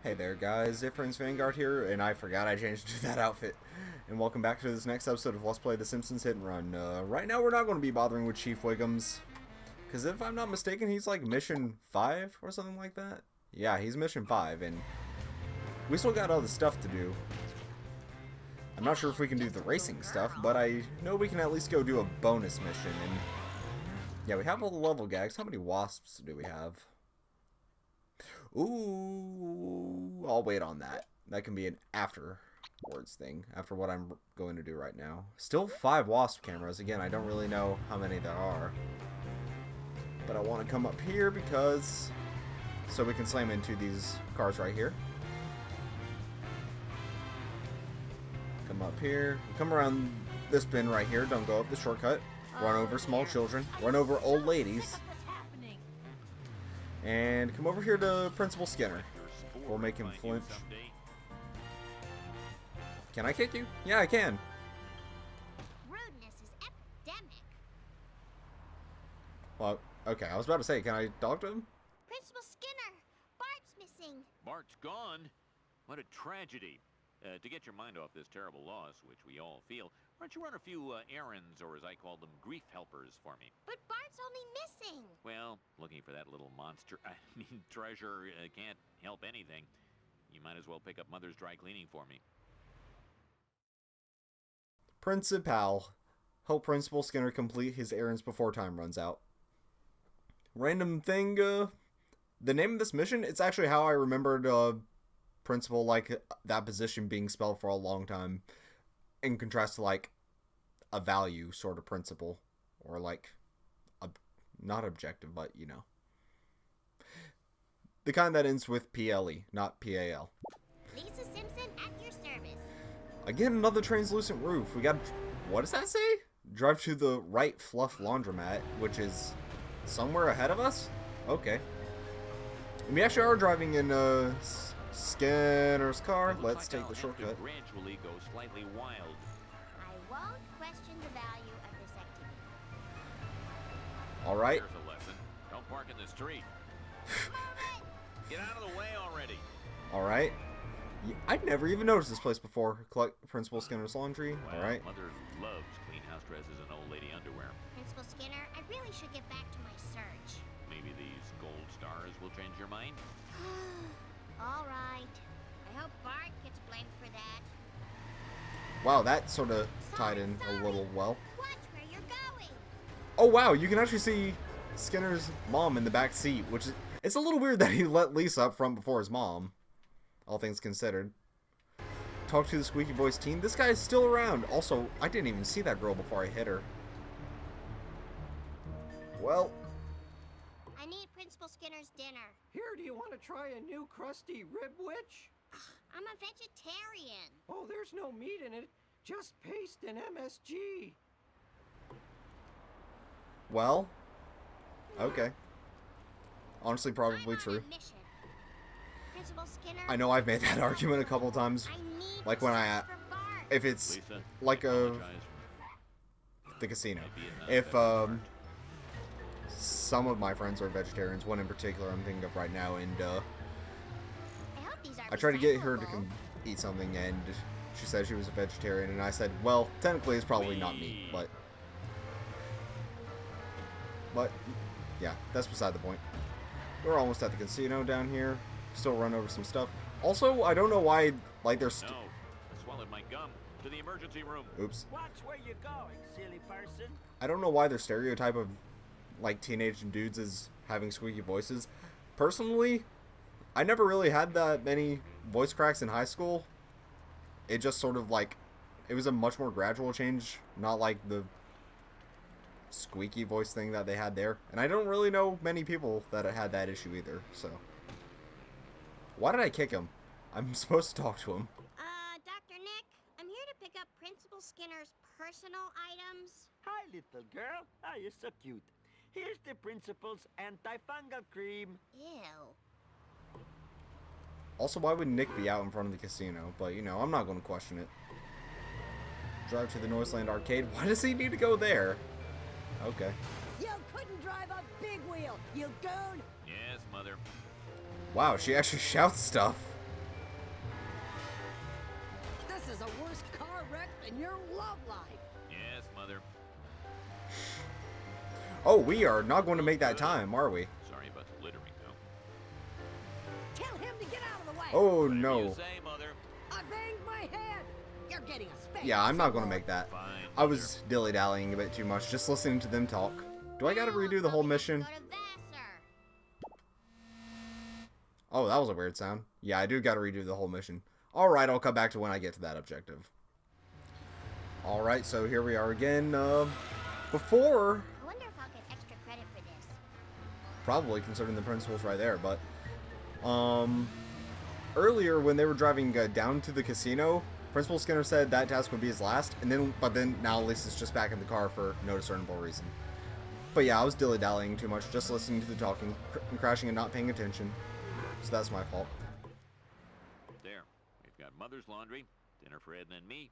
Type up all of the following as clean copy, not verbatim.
Hey there guys, Ephraim's Vanguard here, and I forgot I changed to that outfit. And welcome back to this next episode of Let's Play The Simpsons Hit and Run. Right now we're not going to be bothering with Chief Wiggums, because if I'm not mistaken, he's like mission 5 or something like that. Yeah, he's mission 5, and we still got other stuff to do. I'm not sure if we can do the racing stuff, but I know we can at least go do a bonus mission. And yeah, we have all the level gags. How many wasps do we have? Ooh, I'll wait on that. That can be an afterwards thing, after what I'm going to do right now. Still 5 wasp cameras. Again, I don't really know how many there are. But I want to come up here because... so we can slam into these cars right here. Come up here. Come around this bin right here. Don't go up the shortcut. Run over small children. Run over old ladies. And come over here to Principal Skinner. We'll make him flinch. Can I kick you? Yeah, I can. Rudeness is epidemic. Well, okay, I was about to say, can I talk to him? Principal Skinner, Bart's missing. Bart's gone? What a tragedy. To get your mind off this terrible loss, which we all feel, why don't you run a few errands, or as I call them, grief helpers for me? But Bart's only missing. Well, looking for that little monster, treasure, can't help anything. You might as well pick up Mother's dry cleaning for me. Princi-Pal. Help Principal Skinner complete his errands before time runs out. Random thing, the name of this mission, it's actually how I remembered, Principal, like, that position being spelled for a long time, in contrast to, like, a value sort of principle, or, like, not objective, but, you know. The kind that ends with PLE, not PAL. Lisa Simpson at your service. Again, another translucent roof. We got, what does that say? Drive to the right fluff laundromat, which is somewhere ahead of us? Okay. And we actually are driving in, Skinner's car. Let's take the shortcut. Gradually go slightly wild. I won't question the value of this activity. All right. Here's a lesson. Don't park in the street. Get out of the way already. All right. I'd never even noticed this place before. Collect Principal Skinner's laundry. Well, All right. Mother loves clean house dresses and old lady underwear. Principal Skinner, I really should get back to my search. Maybe these gold stars will change your mind? All right. I hope Bart gets blamed for that. Wow, that sort of tied in a little well. Watch where you're going. Oh wow, you can actually see Skinner's mom in the back seat, which is, it's a little weird that he let Lisa up front before his mom, all things considered. Talk to the squeaky voice teen. This guy is still around. Also, I didn't even see that girl before I hit her. Well, I need Principal Skinner's dinner. Here, do you want to try a new crusty ribwich? I'm a vegetarian. Oh, there's no meat in it, just paste and MSG. well, okay. Honestly, I'm probably on true. a mission. Principal Skinner, I know I've made that argument a couple times. I need Like when I, search for Bart. if it's Lisa, like I a apologize the casino. for maybe not If better some of my friends are vegetarians, one in particular I'm thinking of right now, and I hope these are I tried to get her to recyclable. eat something, and she said she was a vegetarian, and I said, well, technically it's probably not meat, but yeah, that's beside the point. We're almost at the casino down here. Still run over some stuff. Also, I don't know why, like, there's... No, I swallowed my gum. To the emergency room. Oops. Watch where you're going, silly person. I don't know why their stereotype of, like, teenage dudes is having squeaky voices. Personally, I never really had that many voice cracks in high school. It just sort of, like, it was a much more gradual change, not like the squeaky voice thing that they had there. And I don't really know many people that had that issue either, so. Why did I kick him? I'm supposed to talk to him. Dr. Nick, I'm here to pick up Principal Skinner's personal items. Hi, little girl. Ah, you're so cute. Here's the principal's antifungal cream. Ew. Also, why would Nick be out in front of the casino? But, you know, I'm not going to question it. Drive to the Noiseland Arcade. Why does he need to go there? Okay. You couldn't drive a big wheel, you goon! Yes, Mother. Wow, she actually shouts stuff. we are not going to make that time, are we? Sorry about the littering, though. Tell him to get out of the way. Oh, What do no. you say, Mother? I banged my head. You're getting a spanking. Yeah, I'm not going to somewhere. make that. Fine, I was dilly-dallying a bit too much, just listening to them talk. Do I gotta redo the whole mission? Go to Vassar. Oh, that was a weird sound. Yeah, I do gotta redo the whole mission. Alright, I'll come back to when I get to that objective. Alright, so here we are again. Before, I wonder if I'll get extra credit for this. probably considering the principal's right there, but earlier when they were driving down to the casino, Principal Skinner said that task would be his last, but then now Lisa's just back in the car for no discernible reason. But yeah, I was dilly-dallying too much, just listening to the talking and crashing and not paying attention. So that's my fault. There. We've got Mother's laundry, dinner for Edna and me,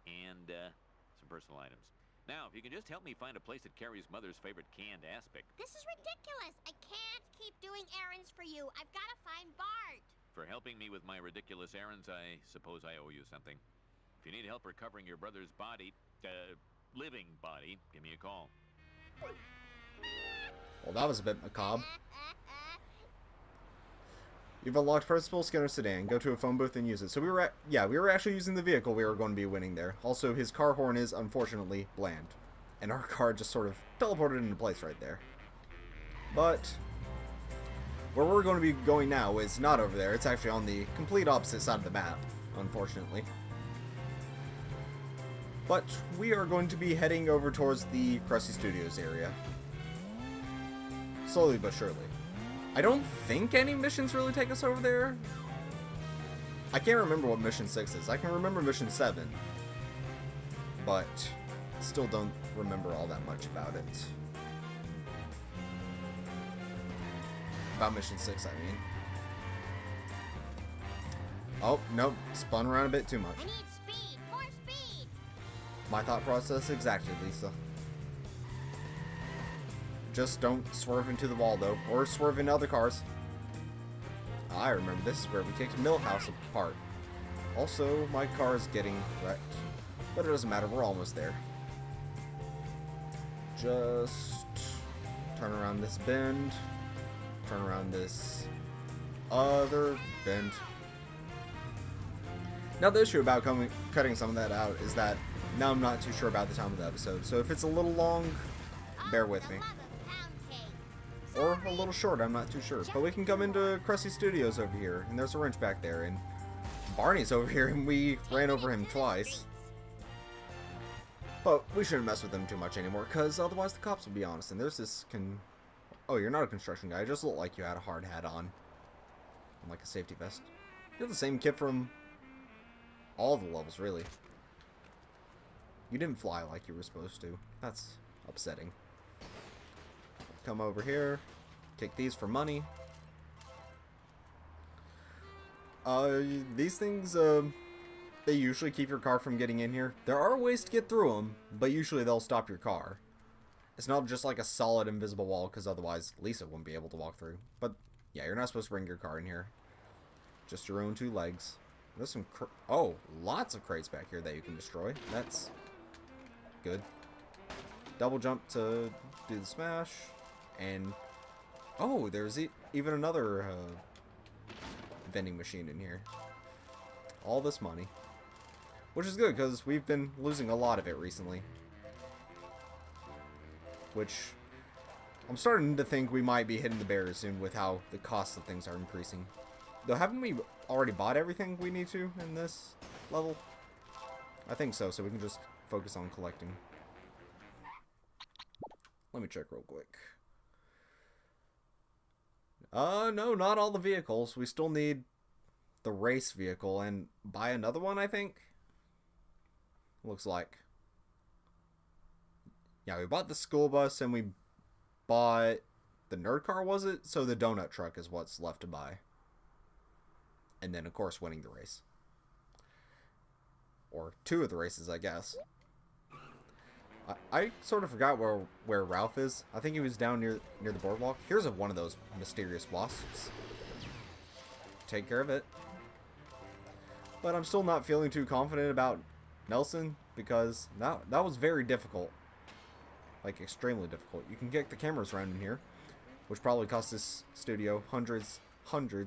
and some personal items. Now, if you can just help me find a place that carries Mother's favorite canned aspic. This is ridiculous. I can't keep doing errands for you. I've got to find Bart. For helping me with my ridiculous errands, I suppose I owe you something. If you need help recovering your brother's body, living body, give me a call. Well, that was a bit macabre. You've unlocked Principal Skinner's sedan. Go to a phone booth and use it. So we were actually using the vehicle we were going to be winning there. Also, his car horn is unfortunately bland. And our car just sort of teleported into place right there. But where we're going to be going now is not over there. It's actually on the complete opposite side of the map, unfortunately. But we are going to be heading over towards the Krusty Studios area. Slowly but surely. I don't think any missions really take us over there. I can't remember what mission 6 is. I can remember mission 7. But still don't remember all that much about it. About mission 6, I mean. Oh, nope. Spun around a bit too much. I need speed. More speed. My thought process exactly, Lisa. Just don't swerve into the wall, though. Or swerve into other cars. I remember this is where we kicked Millhouse apart. Also, my car is getting wrecked. But it doesn't matter, we're almost there. Just turn around this bend. Turn around this other bend. Now the issue about cutting some of that out is that now I'm not too sure about the time of the episode. So if it's a little long, bear with me. Or a little short, I'm not too sure. But we can come into Krusty Studios over here, and there's a wrench back there, and Barney's over here, and we ran over him twice. But we shouldn't mess with them too much anymore, because otherwise the cops will be honest. And there's this Oh, you're not a construction guy. You just look like you had a hard hat on. And like a safety vest. You're the same kid from all the levels, really. You didn't fly like you were supposed to. That's upsetting. Come over here. Kick these for money. These things, they usually keep your car from getting in here. There are ways to get through them, but usually they'll stop your car. It's not just like a solid invisible wall, because otherwise Lisa wouldn't be able to walk through. But yeah, you're not supposed to bring your car in here. Just your own 2 legs. There's some lots of crates back here that you can destroy. That's good. Double jump to do the smash. And oh, there's even another vending machine in here. All this money. Which is good, because we've been losing a lot of it recently. Which I'm starting to think we might be hitting the barrier soon with how the cost of things are increasing. Though, haven't we already bought everything we need to in this level? I think so we can just focus on collecting. Let me check real quick. No, not all the vehicles. We still need the race vehicle and buy another one, I think. Looks like. Yeah, we bought the school bus and we bought the nerd car, was it? So the donut truck is what's left to buy. And then, of course, winning the race. Or 2 of the races, I guess. I sort of forgot where Ralph is. I think he was down near the boardwalk. Here's one of those mysterious wasps. Take care of it. But I'm still not feeling too confident about Nelson, because that was very difficult. like extremely difficult. You can kick the cameras around in here, which probably cost this studio hundreds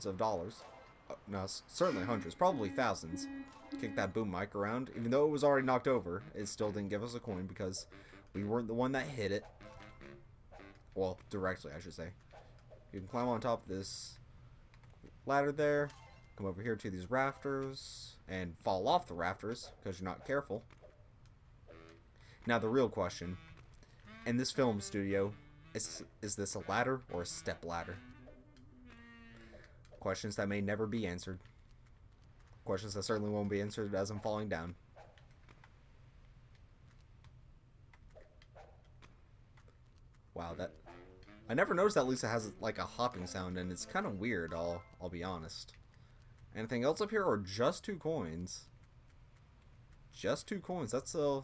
of dollars. No, certainly hundreds, probably thousands. Kick that boom mic around. Even though it was already knocked over, it still didn't give us a coin because we weren't the one that hit it. Well, directly, I should say. You can climb on top of this ladder there, come over here to these rafters, and fall off the rafters because you're not careful. Now, the real question, in this film studio, is this a ladder or a step ladder? Questions that may never be answered. Questions that certainly won't be answered as I'm falling down. Wow, that... I never noticed that Lisa has like a hopping sound, and it's kind of weird, I'll be honest. Anything else up here, or just 2 coins? Just 2 coins, that's a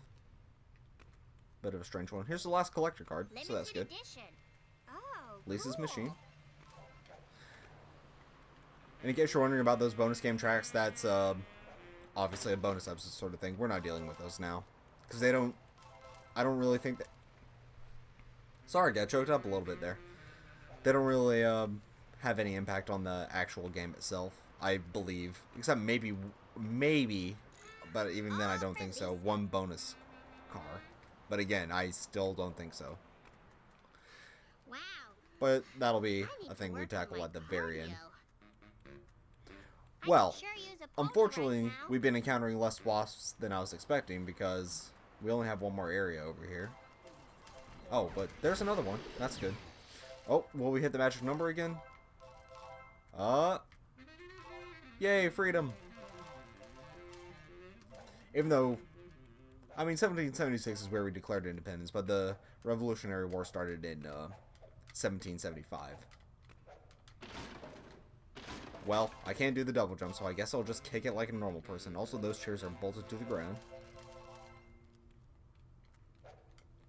bit of a strange one. Here's the last collector card, so that's good. Oh, Lisa's cool. machine. And in case you're wondering about those bonus game tracks, that's obviously a bonus episode sort of thing. We're not dealing with those now. Because I don't really think that... Sorry, got choked up a little bit there. They don't really have any impact on the actual game itself, I believe. Except maybe, but even then I don't think so. 1 bonus car. But again, I still don't think so. Wow. But that'll be I need a thing to we work on tackle my at the very end. cardio. I Well, could sure use a pulver unfortunately, right now. we've been encountering less wasps than I was expecting because we only have 1 more area over here. Oh, but there's another one. That's good. Oh, will we hit the magic number again? Yay, freedom! Even though, I mean, 1776 is where we declared independence, but the Revolutionary War started in 1775. Well, I can't do the double jump, so I guess I'll just kick it like a normal person. Also, those chairs are bolted to the ground.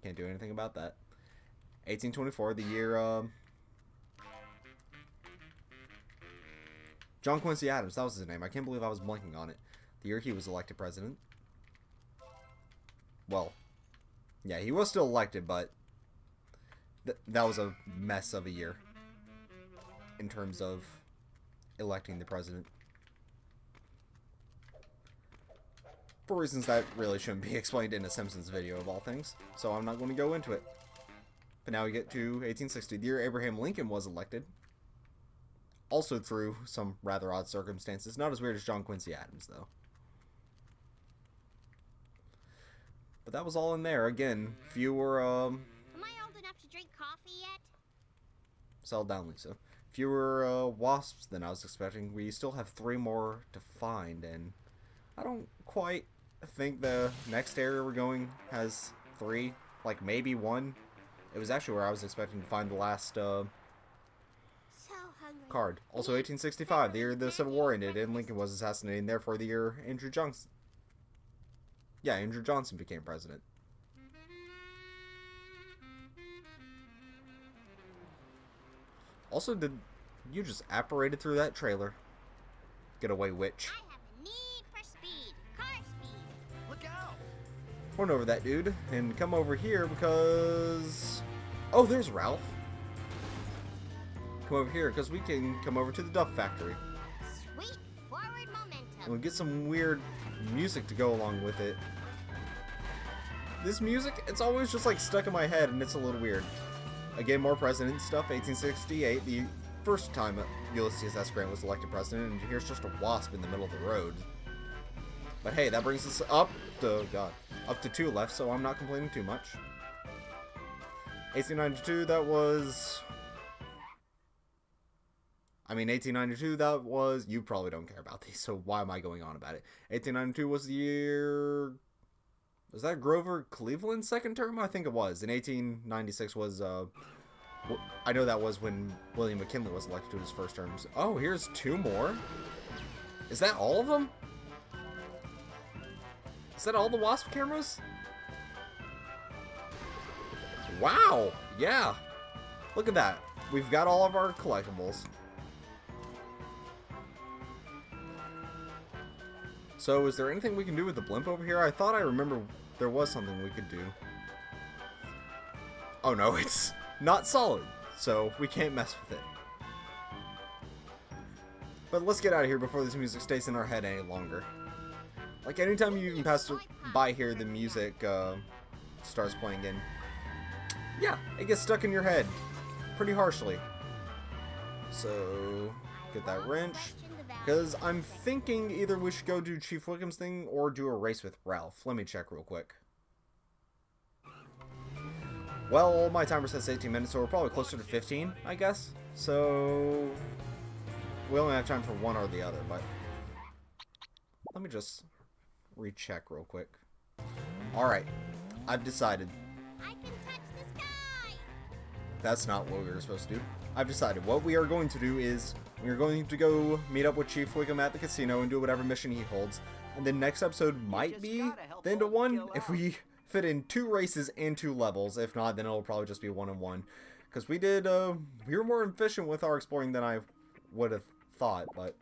Can't do anything about that. 1824, the year, John Quincy Adams, that was his name. I can't believe I was blanking on it. The year he was elected president. Well, yeah, he was still elected, but that was a mess of a year in terms of electing the president. For reasons that really shouldn't be explained in a Simpsons video of all things, so I'm not going to go into it. But now we get to 1860, the year Abraham Lincoln was elected. Also through some rather odd circumstances. Not as weird as John Quincy Adams, though. But that was all in there. Again, fewer, Am I old enough to drink coffee yet? Settle down, Lisa. Fewer wasps than I was expecting. We still have 3 more to find, and I don't quite think the next area we're going has 3. Like, maybe 1. It was actually where I was expecting to find the last So hungry. card. Also, 1865, the year the Civil War ended and Lincoln was assassinated, and therefore the year Andrew Johnson... Yeah, Andrew Johnson became president. Also, did you just apparated through that trailer? Get away, witch. I have a need for speed. Car speed. Look out! Run over that dude and come over here because... Oh, there's Ralph. Come over here because we can come over to the Duff Factory. Sweet forward momentum. And we'll get some weird music to go along with it. This music, it's always just like stuck in my head and it's a little weird. Again, more president stuff, 1868, the first time Ulysses S. Grant was elected president, and here's just a wasp in the middle of the road. But hey, that brings us up to 2 left, so I'm not complaining too much. 1892, that was... I mean, 1892, that was... You probably don't care about these, so why am I going on about it? 1892 was the year... Was that Grover Cleveland's second term? I think it was. And 1896 was, I know that was when William McKinley was elected to his first term. Oh, here's 2 more? Is that all of them? Is that all the Wasp cameras? Wow! Yeah! Look at that. We've got all of our collectibles. So, is there anything we can do with the blimp over here? I thought I remember there was something we could do. Oh no, it's not solid, so we can't mess with it. But let's get out of here before this music stays in our head any longer. Like, anytime you even pass by here, the music starts playing in. Yeah, it gets stuck in your head pretty harshly. So, get that wrench. Because I'm thinking either we should go do Chief Wickham's thing or do a race with Ralph. Let me check real quick. Well, my timer says 18 minutes, so we're probably closer to 15, I guess. So, we only have time for one or the other, but let me just recheck real quick. Alright, I've decided. I can touch the sky! That's not what we were supposed to do. I've decided what we are going to do is we are going to go meet up with Chief Wickham at the casino and do whatever mission he holds. And then next episode might be the end of one if we fit in 2 races and 2 levels. If not, then it'll probably just be 1 and 1. Because we did, we were more efficient with our exploring than I would have thought, but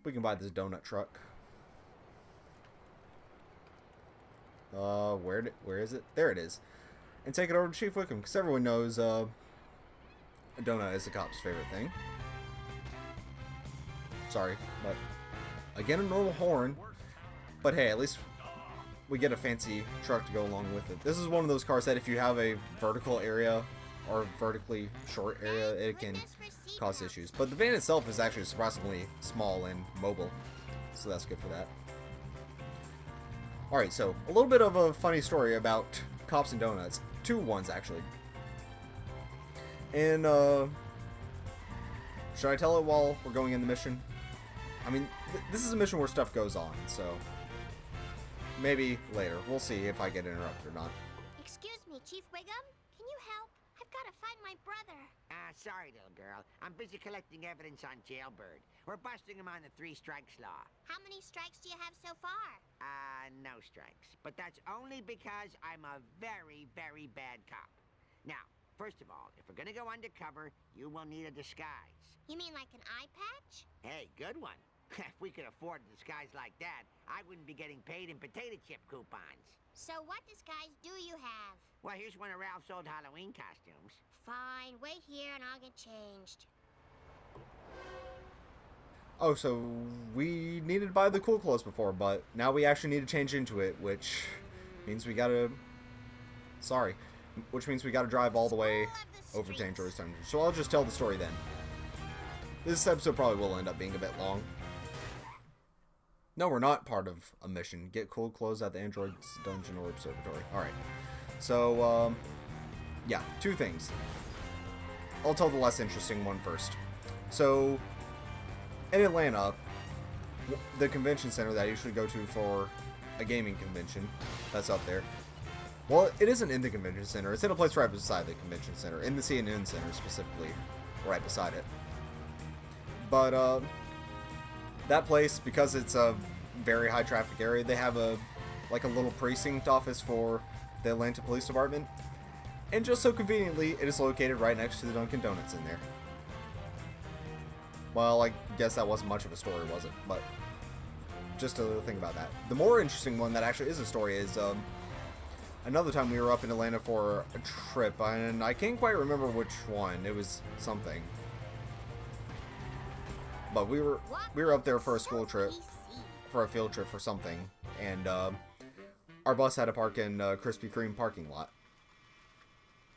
we can buy this donut truck. Where is it? There it is. And take it over to Chief Wickham, because everyone knows, a donut is the cop's favorite thing. Sorry, but again, a normal horn. But hey, at least we get a fancy truck to go along with it. This is one of those cars that if you have a vertical area or vertically short area, it can cause issues. But the van itself is actually surprisingly small and mobile, so that's good for that. Alright, so a little bit of a funny story about cops and donuts. 2 ones, actually. And, should I tell it while we're going in the mission? I mean, this is a mission where stuff goes on, so maybe later. We'll see if I get interrupted or not. Excuse me, Chief Wiggum? Can you help? I've got to find my brother. Sorry, little girl. I'm busy collecting evidence on Jailbird. We're busting him on the 3 strikes law. How many strikes do you have so far? No strikes. But that's only because I'm a very, very bad cop. Now, first of all, if we're gonna go undercover, you will need a disguise. You mean like an eye patch? Hey, good one. If we could afford a disguise like that, I wouldn't be getting paid in potato chip coupons. So what disguise do you have? Well, here's one of Ralph's old Halloween costumes. Fine, wait here and I'll get changed. Oh, so we needed to buy the cool clothes before, but now we actually need to change into it, which means we gotta... Sorry. Which means we gotta drive all the way over to Android's Dungeon. So I'll just tell the story then. This episode probably will end up being a bit long. No, we're not part of a mission. Get cool clothes at the Android's Dungeon or Observatory. Alright. So, yeah, 2 things. I'll tell the less interesting one first. So, in Atlanta, the convention center that I usually go to for a gaming convention that's up there. Well, it isn't in the convention center. It's in a place right beside the convention center. In the CNN Center, specifically. Right beside it. But, that place, because it's a very high traffic area, they have a little precinct office for the Atlanta Police Department. And just so conveniently, it is located right next to the Dunkin' Donuts in there. Well, I guess that wasn't much of a story, was it? But just a thing about that. The more interesting one that actually is a story is another time we were up in Atlanta for a trip, and I can't quite remember which one. It was something. But we were up there for a school trip, for a field trip for something, and our bus had to park in Krispy Kreme parking lot.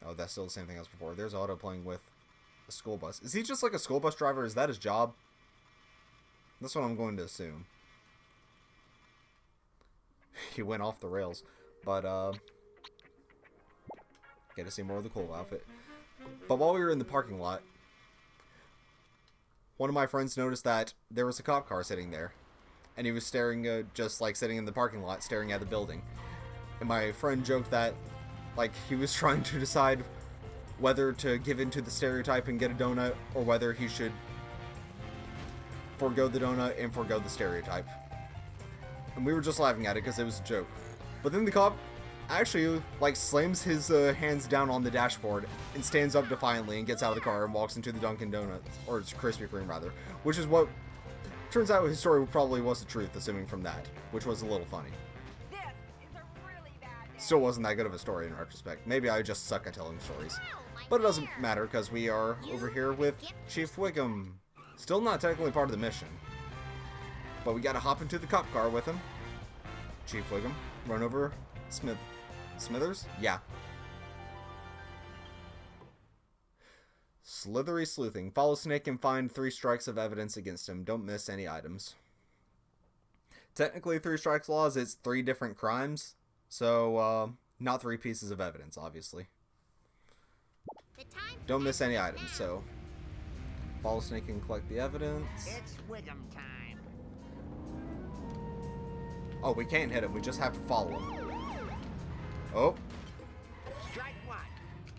Oh, that's still the same thing as before. There's Otto playing with a school bus. Is he just like a school bus driver? Is that his job? That's what I'm going to assume. He went off the rails. But, get to see more of the cool outfit. But while we were in the parking lot, one of my friends noticed that there was a cop car sitting there. And he was staring, just like sitting in the parking lot, staring at the building. And my friend joked that, like, he was trying to decide whether to give in to the stereotype and get a donut, or whether he should forego the donut and forego the stereotype. And we were just laughing at it because it was a joke. But then the cop actually, like, slams his hands down on the dashboard and stands up defiantly and gets out of the car and walks into the Dunkin' Donuts, or it's Krispy Kreme rather, which is what turns out his story probably was the truth, assuming from that, which was a little funny. This is a really bad Still wasn't that good of a story in retrospect. Maybe I just suck at telling stories. But it doesn't matter because we are over here with Chief Wiggum. Still not technically part of the mission. But we gotta hop into the cop car with him. Chief Wiggum. Run over Smithers? Yeah. Slithery sleuthing. Follow Snake and find 3 strikes of evidence against him. Don't miss any items. Technically, 3 strikes laws, it's 3 different crimes. So, not 3 pieces of evidence, obviously. Don't miss any items, so follow Snake and collect the evidence. It's Wiggum time. Oh, we can't hit him. We just have to follow him. Oh. Strike 1.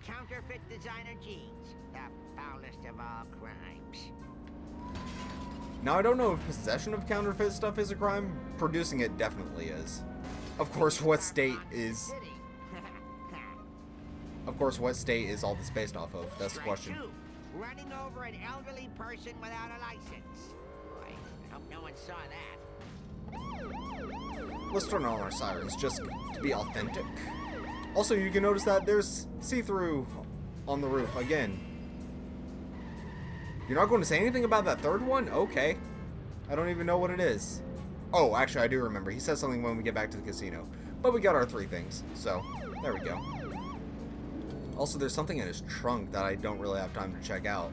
Counterfeit designer jeans. The foulest of all crimes. Now, I don't know if possession of counterfeit stuff is a crime. Producing it definitely is. Of course, what state is... Of course, what state is all this based off of? That's the question. Strike 2. Running over an elderly person without a license. Boy, I hope no one saw that. Let's turn on our sirens just to be authentic. Also, you can notice that there's see-through on the roof again. You're not going to say anything about that third one? Okay. I don't even know what it is. Oh, actually, I do remember. He says something when we get back to the casino. But we got our 3 things, so there we go. Also, there's something in his trunk that I don't really have time to check out.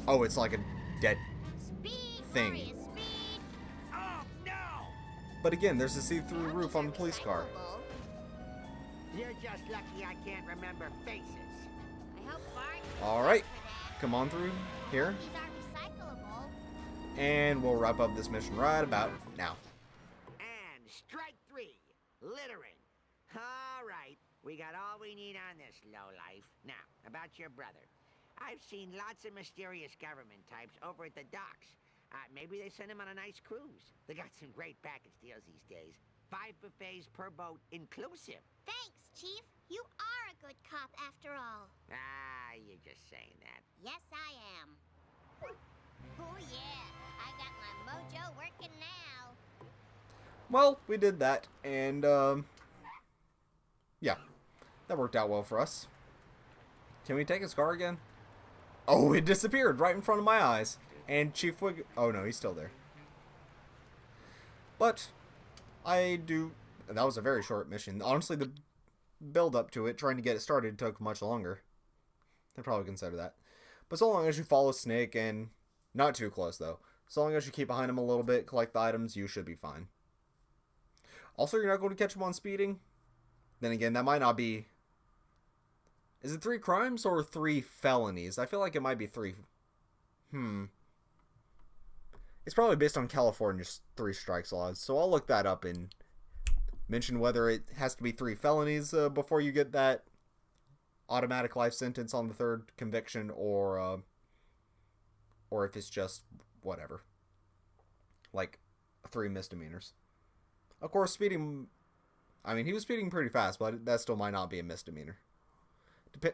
Oh, it's like a dead thing. Speed, speed. Oh, no! But again, there's a see-through roof on the police car. You're just lucky I can't remember faces. I hope Bart All right, come on through here, These are recyclable. and we'll wrap up this mission right about now. And strike 3. Littering. All right. We got all we need on this lowlife. Now, about your brother. I've seen lots of mysterious government types over at the docks. Maybe they send him on a nice cruise. They got some great package deals these days. 5 buffets per boat inclusive. Thanks, Chief. You are a good cop after all. You're just saying that. Yes, I am. Oh, yeah. I got my mojo working now. Well, we did that, and yeah, that worked out well for us. Can we take his car again? Oh, it disappeared right in front of my eyes. And Chief Wig... Oh, no, he's still there. But I do... That was a very short mission. Honestly, the build up to it, trying to get it started, took much longer. I'd probably consider that. But so long as you follow Snake, and not too close, though. So long as you keep behind him a little bit, collect the items, you should be fine. Also, you're not going to catch him on speeding. Then again, that might not be... Is it 3 crimes or 3 felonies? I feel like it might be 3... It's probably based on California's 3 strikes laws, so I'll look that up and mention whether it has to be 3 felonies before you get that automatic life sentence on the 3rd conviction, or if it's just whatever, like 3 misdemeanors. Of course, speeding, I mean, he was speeding pretty fast, but that still might not be a misdemeanor.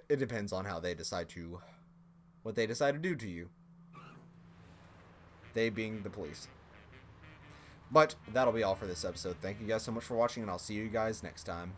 It depends on how they decide to, what they decide to do to you. They being the police. But that'll be all for this episode. Thank you guys so much for watching, and I'll see you guys next time.